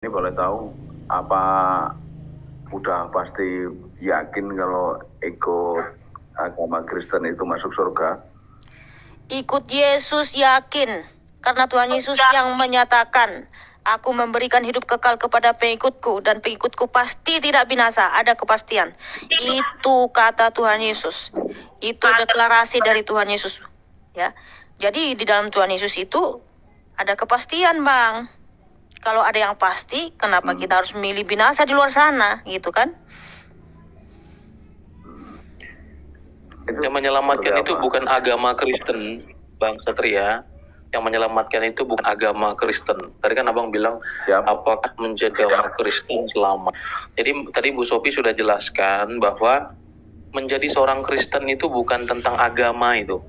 Ini boleh tahu apa udah pasti yakin kalau ikut agama Kristen itu masuk surga? Ikut Yesus yakin, karena Tuhan Yesus yang menyatakan, aku memberikan hidup kekal kepada pengikutku, dan pengikutku pasti tidak binasa. Ada kepastian. Itu kata Tuhan Yesus. Itu deklarasi dari Tuhan Yesus. Ya. Jadi di dalam Tuhan Yesus itu ada kepastian, Bang. Kalau ada yang pasti, kenapa kita harus memilih binasa di luar sana, gitu kan? Yang menyelamatkan itu bukan agama Kristen, Bang Satria. Yang menyelamatkan itu bukan agama Kristen. Tadi kan Abang bilang, apakah menjadi agama Kristen selamat? Jadi tadi Bu Sophie sudah jelaskan bahwa menjadi seorang Kristen itu bukan tentang agama itu,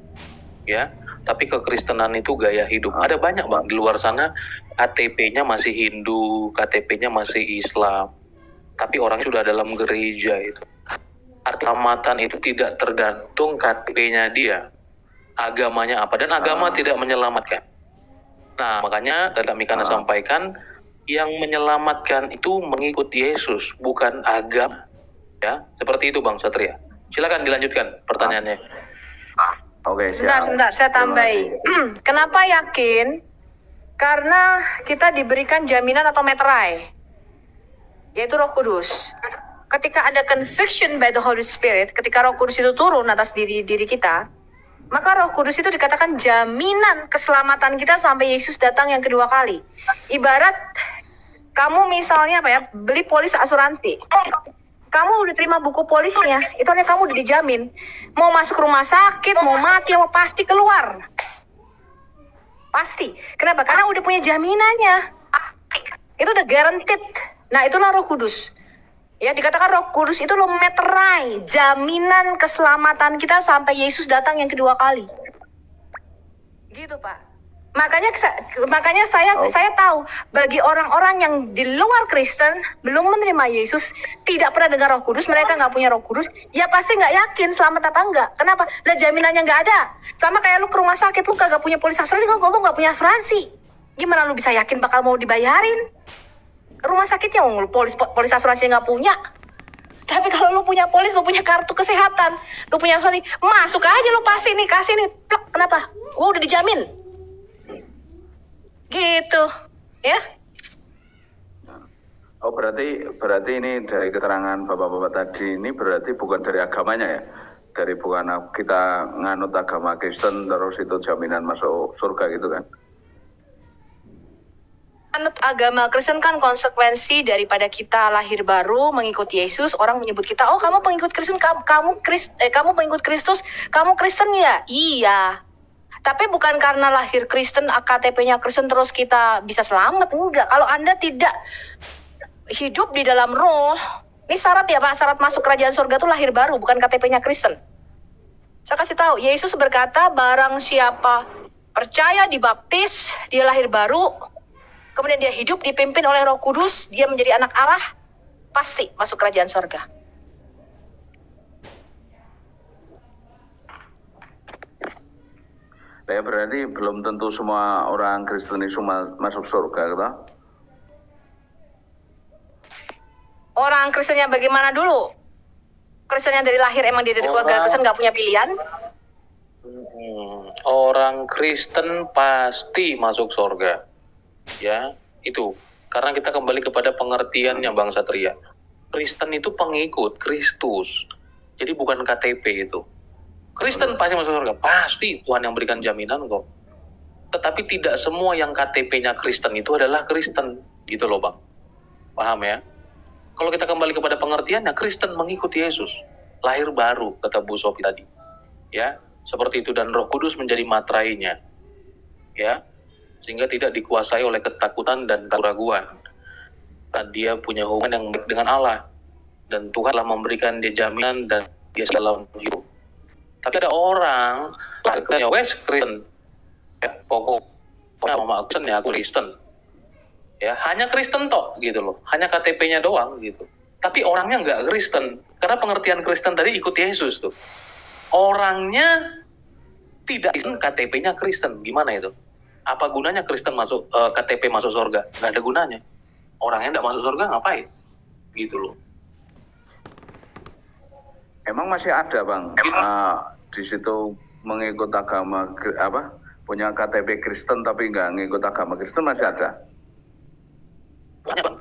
ya. Tapi kekristenan itu gaya hidup. Ada banyak, Bang, di luar sana KTP-nya masih Hindu, KTP-nya masih Islam. Tapi orang sudah dalam gereja itu. Keselamatan itu tidak tergantung KTP-nya dia, agamanya apa, dan agama tidak menyelamatkan. Nah, makanya kami karena sampaikan, yang menyelamatkan itu mengikuti Yesus, bukan agama. Ya, seperti itu, Bang Satria. Silakan dilanjutkan pertanyaannya. Oke, Sebentar, saya tambahi. Kenapa yakin? Karena kita diberikan jaminan atau meterai, yaitu Roh Kudus. Ketika ada conviction by the Holy Spirit, ketika Roh Kudus itu turun atas diri kita, maka Roh Kudus itu dikatakan jaminan keselamatan kita sampai Yesus datang yang kedua kali. Ibarat kamu misalnya beli polis asuransi. Kamu udah terima buku polisnya, itu artinya kamu udah dijamin. Mau masuk rumah sakit, mau mati, mau pasti keluar. Pasti. Kenapa? Karena udah punya jaminannya. Itu udah guaranteed. Nah, itulah Roh Kudus. Ya, dikatakan Roh Kudus itu lo meterai jaminan keselamatan kita sampai Yesus datang yang kedua kali. Gitu, Pak. Makanya saya tahu bagi orang-orang yang di luar Kristen belum menerima Yesus, tidak pernah dengar Roh Kudus, mereka nggak punya Roh Kudus, ya pasti nggak yakin selamat apa enggak. Kenapa? Lah jaminannya nggak ada. Sama kayak lu ke rumah sakit, lu kagak punya polis asuransi, kalau lu nggak punya asuransi, gimana lu bisa yakin bakal mau dibayarin? Rumah sakitnya polis asuransi nggak punya. Tapi kalau lu punya polis, lu punya kartu kesehatan, lu punya asuransi, masuk aja lu pasti nih, kasih nih, plek. Kenapa? Gua udah dijamin. Gitu, ya? Oh, berarti ini dari keterangan bapak-bapak tadi ini berarti bukan dari agamanya ya? Dari bukan kita nganut agama Kristen terus itu jaminan masuk surga gitu kan? Anut agama Kristen kan konsekuensi daripada kita lahir baru mengikuti Yesus. Orang menyebut kita, oh kamu pengikut Kristen, kamu pengikut Kristus, kamu Kristen ya? Iya. Tapi bukan karena lahir Kristen, KTP-nya Kristen terus kita bisa selamat. Enggak. Kalau Anda tidak hidup di dalam roh, ini syarat ya Pak, syarat masuk kerajaan surga itu lahir baru, bukan KTP-nya Kristen. Saya kasih tahu, Yesus berkata, barang siapa percaya dibaptis, dia lahir baru, kemudian dia hidup dipimpin oleh Roh Kudus, dia menjadi anak Allah, pasti masuk kerajaan surga. Ya berarti belum tentu semua orang Kristen itu masuk surga, gitu? Orang Kristennya bagaimana dulu? Kristennya dari lahir emang dia dari keluarga Kristen nggak punya pilihan? Orang Kristen pasti masuk surga, ya itu. Karena kita kembali kepada pengertiannya, Bang Satria. Kristen itu pengikut Kristus, jadi bukan KTP itu. Kristen pasti masuk surga, pasti Tuhan yang berikan jaminan kok. Tetapi tidak semua yang KTP-nya Kristen itu adalah Kristen, gitu loh Bang. Paham ya? Kalau kita kembali kepada pengertiannya, Kristen mengikuti Yesus, lahir baru, kata Bu Sophie tadi. Ya, seperti itu, dan Roh Kudus menjadi materainya. Ya, sehingga tidak dikuasai oleh ketakutan dan keraguan. Dan dia punya hubungan yang baik dengan Allah. Dan Tuhan telah memberikan dia jaminan dan dia dalam hidup. Tapi ada orang ya wes Kristen, ya pokoknya mama Kristen ya aku Kristen, ya hanya Kristen toh gitu loh, hanya KTP-nya doang gitu. Tapi orangnya nggak Kristen, karena pengertian Kristen tadi ikut Yesus tuh. Orangnya tidak Kristen, KTP-nya Kristen, gimana itu? Apa gunanya Kristen masuk KTP masuk surga? Nggak ada gunanya. Orang yang tidak masuk surga ngapain? Gitu loh. Emang masih ada bang di situ mengikut agama punya KTP Kristen tapi nggak ngikut agama Kristen, masih ada? Banyak bang.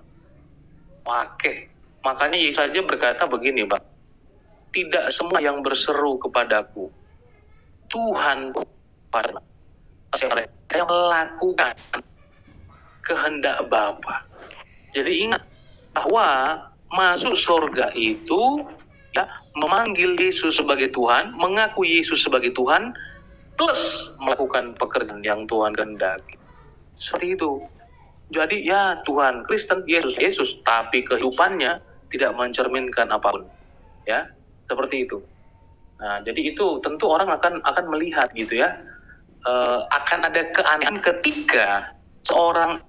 Oke. Makanya Yesus saja berkata begini bang. Tidak semua yang berseru kepadaku Tuhan pada yang melakukan kehendak Bapa. Jadi ingat bahwa masuk surga itu ya memanggil Yesus sebagai Tuhan, mengaku Yesus sebagai Tuhan, plus melakukan pekerjaan yang Tuhan kehendaki. Seperti itu. Jadi ya Tuhan Kristen, Yesus, tapi kehidupannya tidak mencerminkan apapun. Ya, seperti itu. Nah, jadi itu tentu orang akan melihat gitu ya. Akan ada keanehan ketika seorang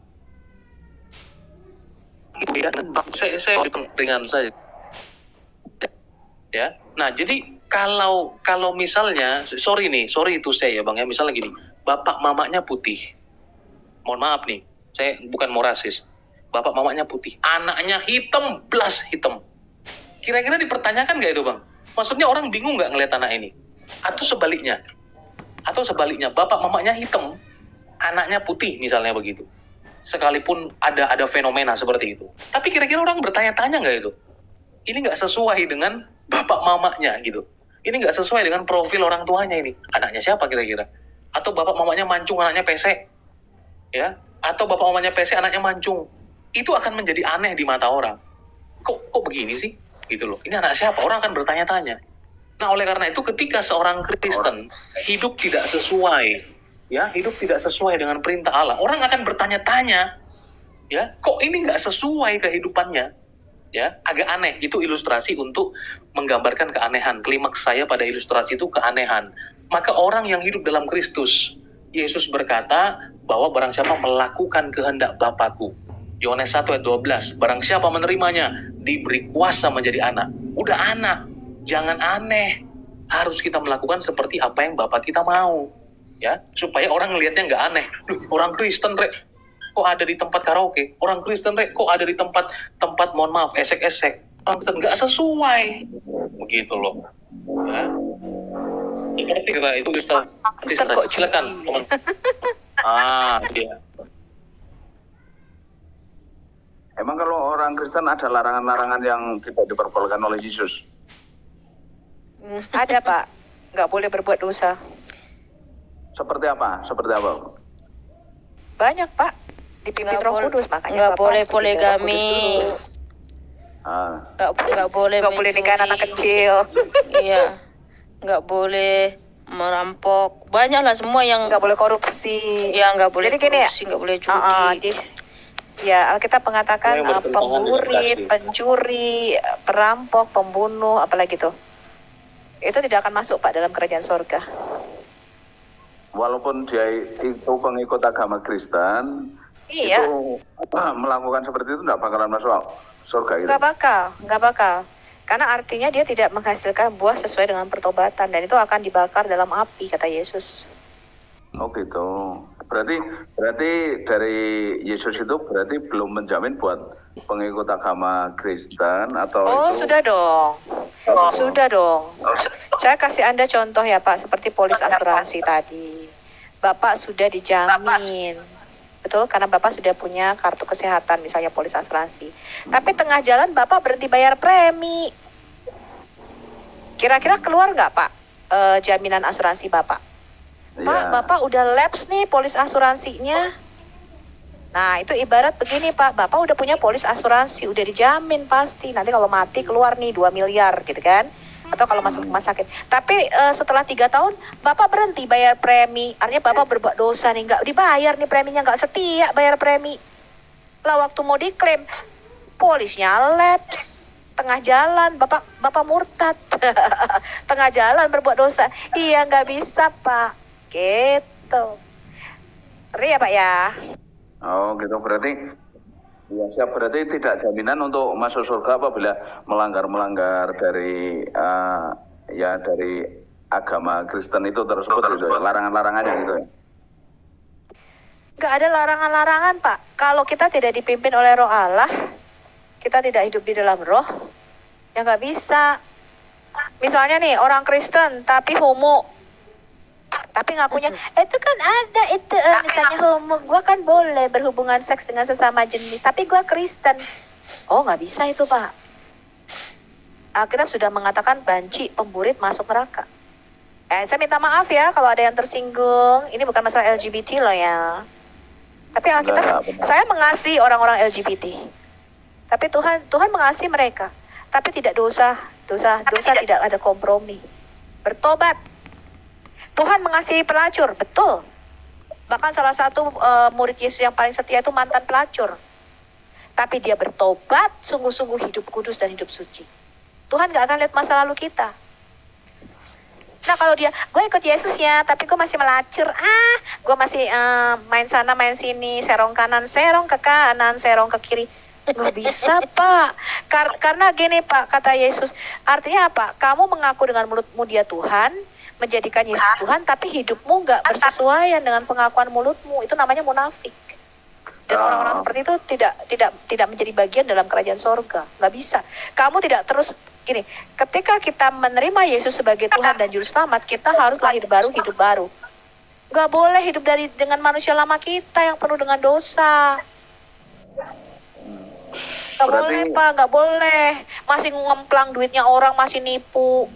saya dengan saja. Ya. Nah, jadi kalau misalnya sorry itu saya ya Bang ya, misalnya gini, bapak mamanya putih. Mohon maaf nih, saya bukan mau rasis. Bapak mamanya putih, anaknya hitam, blas hitam. Kira-kira dipertanyakan nggak itu Bang? Maksudnya orang bingung nggak ngeliat anak ini? Atau sebaliknya, bapak mamanya hitam, anaknya putih misalnya begitu. Sekalipun ada fenomena seperti itu. Tapi kira-kira orang bertanya-tanya nggak itu? Ini nggak sesuai dengan bapak mamanya gitu. Ini nggak sesuai dengan profil orang tuanya ini. Anaknya siapa kira-kira? Atau bapak mamanya mancung, anaknya pesek. Ya? Atau bapak mamanya pesek, anaknya mancung. Itu akan menjadi aneh di mata orang. Kok begini sih? Gitu loh. Ini anak siapa? Orang akan bertanya-tanya. Nah, oleh karena itu ketika seorang Kristen hidup tidak sesuai, ya, hidup tidak sesuai dengan perintah Allah, orang akan bertanya-tanya, ya, kok ini nggak sesuai kehidupannya, ya, agak aneh. Itu ilustrasi untuk menggambarkan keanehan. Klimaks saya pada ilustrasi itu keanehan. Maka orang yang hidup dalam Kristus, Yesus berkata bahwa barang siapa melakukan kehendak Bapakku, Yohanes 1 ayat 12, barang siapa menerimanya diberi kuasa menjadi anak. Udah anak, jangan aneh. Harus kita melakukan seperti apa yang Bapak kita mau. Ya, supaya orang ngelihatnya nggak aneh. Loh, orang Kristen rek kok ada di tempat karaoke, orang Kristen rek kok ada di tempat mohon maaf esek-esek, orang Kristen nggak sesuai, begitu loh. Ya. Seperti kita itu Kristen kok silakan. Iya. Emang kalau orang Kristen ada larangan-larangan yang tidak diperbolehkan oleh Yesus? Ada Pak, nggak boleh berbuat dosa. Seperti apa? Banyak Pak, dipimpin Roh Kudus, makanya nggak Bapak boleh harus dipimpin Roh poligami, Kudus dulu. nggak boleh Nggak boleh nikahan anak kecil. Iya, nggak boleh merampok, banyak lah semua yang Nggak boleh korupsi. ya nggak boleh Jadi gini ya, korupsi, nggak boleh judi. Ya, Alkitab mengatakan Yang bertentangan dengan pemburit, kasih. pencuri, perampok, pembunuh, apalagi tuh. Itu tidak akan masuk Pak dalam kerajaan surga. Walaupun dia itu pengikut agama Kristen, Iya, itu melakukan seperti itu nggak bakalan masuk surga gitu. nggak bakal. Karena artinya dia tidak menghasilkan buah sesuai dengan pertobatan. Dan itu akan dibakar dalam api, kata Yesus. Oh gitu. Berarti dari Yesus itu berarti belum menjamin buat pengikut agama Kristen atau Oh, itu? sudah dong. Sudah dong. Saya kasih Anda contoh ya Pak, seperti polis asuransi tadi. Bapak sudah dijamin. Betul, karena Bapak sudah punya kartu kesehatan, misalnya polis asuransi. Tapi tengah jalan Bapak berhenti bayar premi. Kira-kira keluar nggak Pak jaminan asuransi Bapak? Pak, Iya. Bapak udah lapse nih polis asuransinya. Nah, itu ibarat begini Pak, Bapak udah punya polis asuransi, udah dijamin pasti. Nanti kalau mati keluar nih 2 miliar gitu kan. Atau kalau masuk rumah sakit. Tapi setelah 3 tahun, Bapak berhenti bayar premi. Artinya Bapak berbuat dosa nih, nggak dibayar nih preminya, nggak setia bayar premi. Lah waktu mau diklaim, polisnya lapse. Tengah jalan, Bapak murtad. Tengah jalan berbuat dosa. Iya, nggak bisa Pak. Gitu. Ngeri ya Pak ya? Oh gitu, berarti ya siap, berarti tidak jaminan untuk masuk surga apabila melanggar dari dari agama Kristen itu tersebut gitu ya, larangan-larangannya gitu ya. Nggak ada larangan-larangan, Pak. Kalau kita tidak dipimpin oleh Roh Allah, kita tidak hidup di dalam Roh, ya nggak bisa. Misalnya nih, orang Kristen tapi homo, tapi ngakunya itu kan ada itu misalnya homo, gua kan boleh berhubungan seks dengan sesama jenis, tapi gua Kristen. Oh, nggak bisa itu, Pak. Alkitab sudah mengatakan banci pemburit masuk neraka. Saya minta maaf ya kalau ada yang tersinggung. Ini bukan masalah LGBT loh ya. Tapi Alkitab, saya mengasihi orang-orang LGBT. Tapi Tuhan mengasihi mereka. Tapi tidak dosa tidak ada kompromi. Bertobat. Tuhan mengasihi pelacur, betul. Bahkan salah satu murid Yesus yang paling setia itu mantan pelacur. Tapi dia bertobat, sungguh-sungguh hidup kudus dan hidup suci. Tuhan gak akan lihat masa lalu kita. Nah kalau dia, gue ikut Yesus ya, tapi gue masih melacur. Gue masih main sana, main sini, serong kanan, serong ke kanan, serong ke kiri. Gak bisa, Pak. Karena gini, Pak, kata Yesus. Artinya apa? Kamu mengaku dengan mulutmu dia Tuhan, menjadikan Yesus Tuhan, tapi hidupmu gak bersesuaian dengan pengakuan mulutmu. Itu namanya munafik. Dan orang-orang seperti itu tidak menjadi bagian dalam kerajaan sorga. Gak bisa. Kamu tidak terus gini. Ketika kita menerima Yesus sebagai Tuhan dan Juru Selamat, kita harus lahir baru, hidup baru. Gak boleh hidup dengan manusia lama kita yang penuh dengan dosa. Gak boleh, Pak. Gak boleh. Masih ngemplang duitnya orang, masih nipu.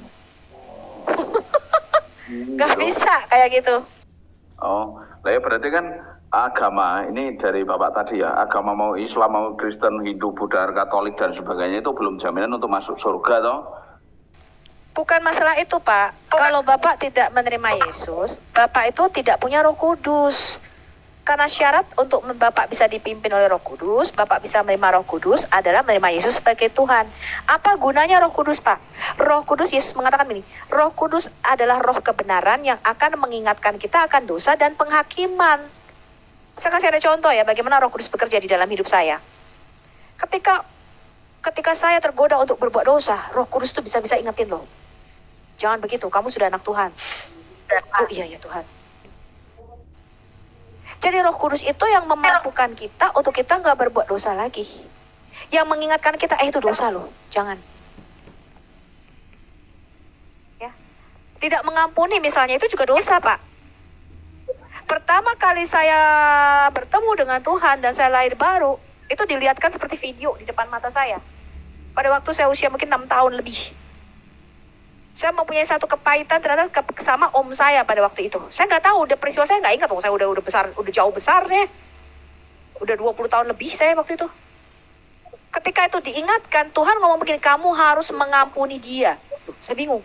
Gak bisa kayak gitu. Oh, lah ya berarti kan agama ini dari Bapak tadi ya, agama mau Islam mau Kristen, Hindu, Buddha, Katolik dan sebagainya itu belum jaminan untuk masuk surga toh? Bukan masalah itu, Pak. Kalau Bapak tidak menerima Yesus, Bapak itu tidak punya Roh Kudus. Karena syarat untuk Bapak bisa dipimpin oleh Roh Kudus, Bapak bisa menerima Roh Kudus adalah menerima Yesus sebagai Tuhan. Apa gunanya Roh Kudus, Pak? Roh Kudus, Yesus mengatakan ini, Roh Kudus adalah roh kebenaran yang akan mengingatkan kita akan dosa dan penghakiman. Saya kasih ada contoh ya, bagaimana Roh Kudus bekerja di dalam hidup saya. Ketika saya tergoda untuk berbuat dosa, Roh Kudus itu bisa ingetin loh. Jangan begitu, kamu sudah anak Tuhan. Oh iya ya Tuhan. Jadi Roh Kudus itu yang memampukan kita untuk kita nggak berbuat dosa lagi. Yang mengingatkan kita, itu dosa loh, jangan. Ya, tidak mengampuni misalnya itu juga dosa, Pak. Pertama kali saya bertemu dengan Tuhan dan saya lahir baru, itu dilihatkan seperti video di depan mata saya. Pada waktu saya usia mungkin 6 tahun lebih. Saya mempunyai satu kepahitan ternyata sama om saya pada waktu itu. Saya nggak tahu, udah peristiwa saya nggak ingat. Saya udah besar, udah jauh besar saya. Udah 20 tahun lebih saya waktu itu. Ketika itu diingatkan, Tuhan ngomong begini, kamu harus mengampuni dia. Saya bingung.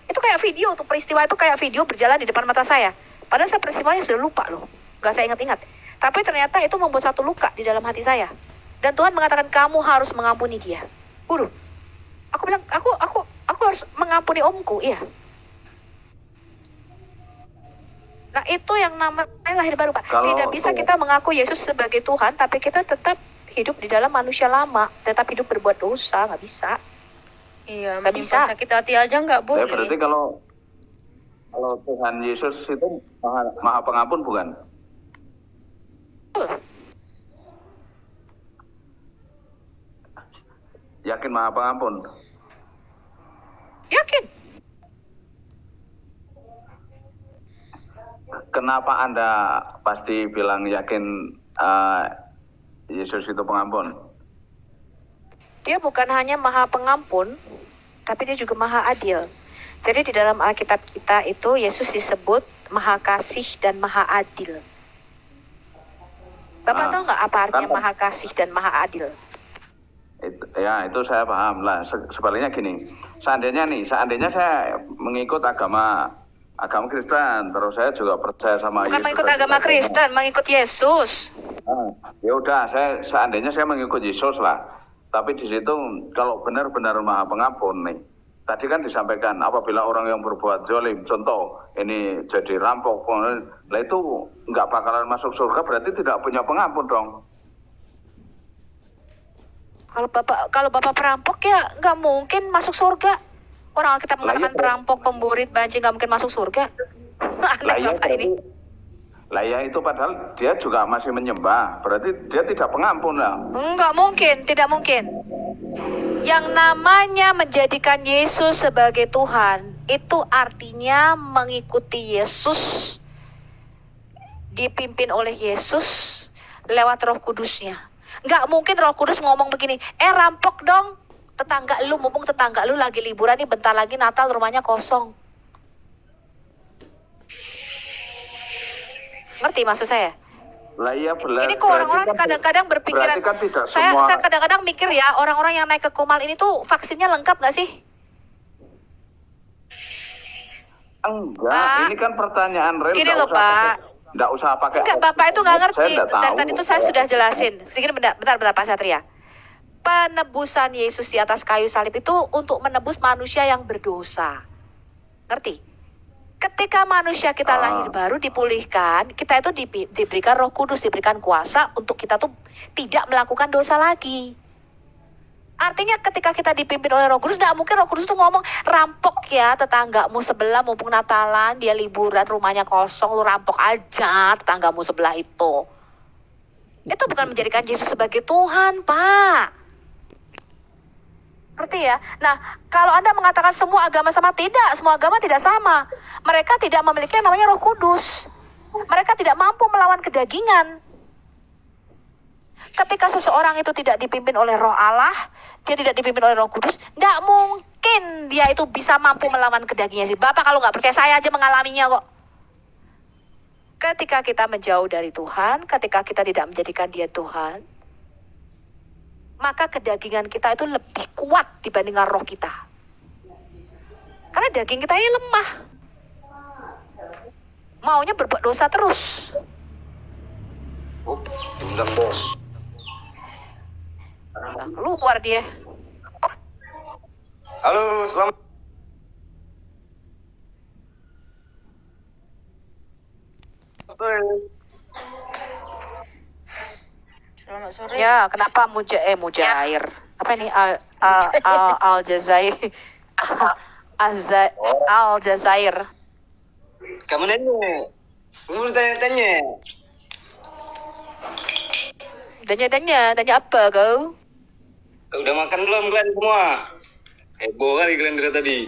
Itu kayak video, tuh peristiwa itu kayak video berjalan di depan mata saya. Padahal saya peristiwanya sudah lupa loh. Nggak saya ingat-ingat. Tapi ternyata itu membuat satu luka di dalam hati saya. Dan Tuhan mengatakan, kamu harus mengampuni dia. Waduh. Aku bilang, aku harus mengampuni omku, iya. Nah itu yang namanya lahir baru, Pak. Tidak bisa kita mengaku Yesus sebagai Tuhan, tapi kita tetap hidup di dalam manusia lama, tetap hidup berbuat dosa, nggak bisa. Iya, Nggak bisa. sakit hati aja nggak boleh. Ya berarti kalau Tuhan Yesus itu maha pengampun bukan? Yakin maha pengampun? Yakin. Kenapa Anda pasti bilang yakin Yesus itu pengampun? Dia bukan hanya maha pengampun, tapi dia juga maha adil. Jadi di dalam Alkitab kita itu Yesus disebut maha kasih dan maha adil. Bapak tahu nggak apa artinya maha kasih dan maha adil? Itu saya paham lah. Sebaliknya gini, seandainya saya mengikut agama Kristen, terus saya juga percaya sama Bukan Yesus. mengikut agama Kristen, mengikut Yesus. Ya udah, seandainya saya mengikut Yesus lah. Tapi di situ kalau benar-benar maha pengampun nih, tadi kan disampaikan apabila orang yang berbuat zalim, contoh ini jadi rampok, lah itu nggak bakalan masuk surga, berarti tidak punya pengampun dong. Kalau bapak perampok ya nggak mungkin masuk surga. Orang kita mengatakan perampok, pemburit, banci nggak mungkin masuk surga. Aneh bapak ini. Lah ya itu padahal dia juga masih menyembah, berarti dia tidak pengampun lah. Enggak mungkin, tidak mungkin. Yang namanya menjadikan Yesus sebagai Tuhan, itu artinya mengikuti Yesus, dipimpin oleh Yesus lewat Roh Kudusnya. Enggak mungkin Roh Kudus ngomong begini, rampok dong tetangga lu, mumpung tetangga lu lagi liburan nih, bentar lagi Natal rumahnya kosong. Ngerti maksud saya? Lah iya Ini kok orang-orang kadang-kadang berpikiran, berarti kan tidak saya semua kadang-kadang mikir ya, orang-orang yang naik ke Komal ini tuh vaksinnya lengkap gak sih? enggak, Pak, ini kan pertanyaan real. gini loh, Pak. Enggak usah pakai. Enggak, Bapak itu nggak ngerti. Saya enggak Dan tahu. tadi itu saya sudah jelasin. Sedikit bentar Pak Satria. Penebusan Yesus di atas kayu salib itu untuk menebus manusia yang berdosa. Ngerti? Ketika manusia kita lahir baru dipulihkan, kita itu diberikan Roh Kudus, diberikan kuasa untuk kita tuh tidak melakukan dosa lagi. Artinya ketika kita dipimpin oleh Roh Kudus, tidak mungkin Roh Kudus tuh ngomong, rampok ya tetanggamu sebelah mumpung Natalan, dia liburan, rumahnya kosong, lu rampok aja tetanggamu sebelah itu. Itu bukan menjadikan Yesus sebagai Tuhan, Pak. Ngerti ya? Nah, kalau Anda mengatakan semua agama sama, tidak. Semua agama tidak sama. Mereka tidak memiliki yang namanya Roh Kudus. Mereka tidak mampu melawan kedagingan. Ketika seseorang itu tidak dipimpin oleh Roh Allah, dia tidak dipimpin oleh Roh Kudus, tidak mungkin dia itu bisa mampu melawan kedagingan sih. Bapak kalau nggak percaya, saya aja mengalaminya kok. Ketika kita menjauh dari Tuhan, ketika kita tidak menjadikan dia Tuhan, maka kedagingan kita itu lebih kuat dibandingkan roh kita. Karena daging kita ini lemah. Maunya berbuat dosa terus. Undang bos. Nah, keluar dia. Halo, selamat. Selamat sore. Ya, kenapa Mujair? Apa ini Aljazair? Aljazair. Kamu nanya. Kamu tanya-tanya. Tanya apa kau? Udah makan belum kalian semua? Heboh kali kalian dari tadi.